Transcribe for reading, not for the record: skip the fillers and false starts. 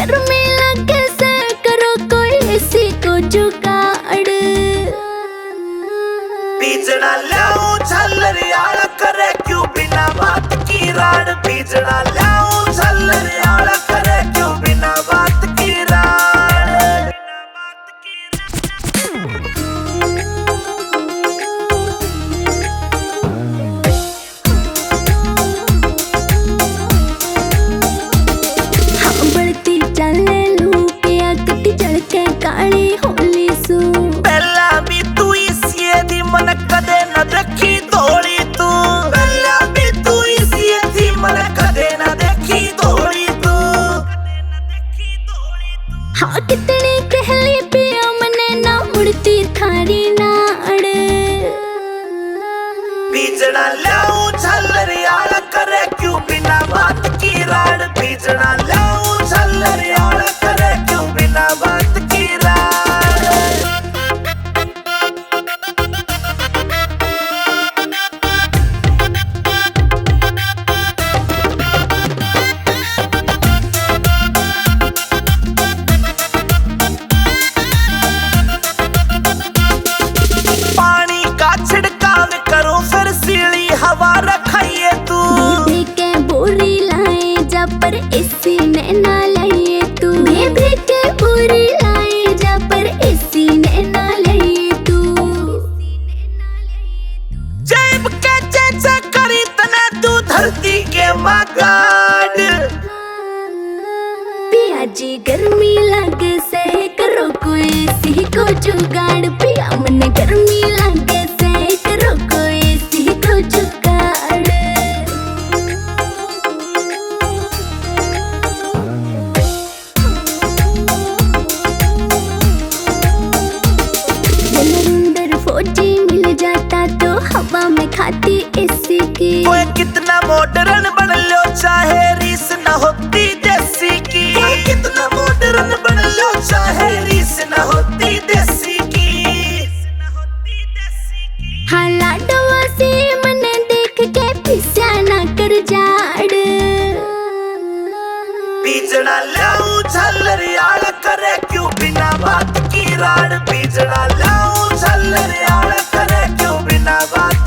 गर्मी लगे से करो कोई इसी को जुगाड़। बीजना लाऊं झल्लरियाला करे क्यों बिना बात की राड़। बीजना लाऊं झल्लरियाला करे क्यों बिना बात की राड़। हाँ बढ़ती चले लू पिया कटी चढ़ के काली होली सू। पहला भी तू इसी दी मन कदे न देखी धोली तू। पहला भी तू इसी दी मन कदे न देखी धोली तू। हाँ कितनी कहली पिया मने ना मुड़ती थारी नाड़। बीजना लाऊं झल्लरियाला करे क्यों बिना बात की राड़। बीजना लाऊं झल्लरियाला करे क्यों बिना बात की राड़। पानी का छिड़काव करो फिर सीली हवा रखाइए तू। बेबी के बोरी लाए जा पर इसी ने ना लिए तू। बेबी के बोरी लाए जा पर इसी ने ना लिए तू। जेब के जैसे करी तने तू धरती के मगाड़। पिया जी गर्मी लगे से करो कोई इसी को जुगाड़। पिया मन गर्मी लगे से करो कोई इसी को जुगाड़। अंदर फौजी मिल जाता तो हवा में खाती इसी की। कोई कितना मॉडर्न बन लो चाहे रीस न होती देसी की। कोई कितना मॉडर्न बन लो चाहे रीस न होती देसी की। हाँ लाडवा से मने देख के पिस्या ना कर जाड़। बीजना लाऊं झल्लरियाला करे क्यों बिना बात की राड़। बीजना लाऊं झल्लरियाला करे क्यों बिना बात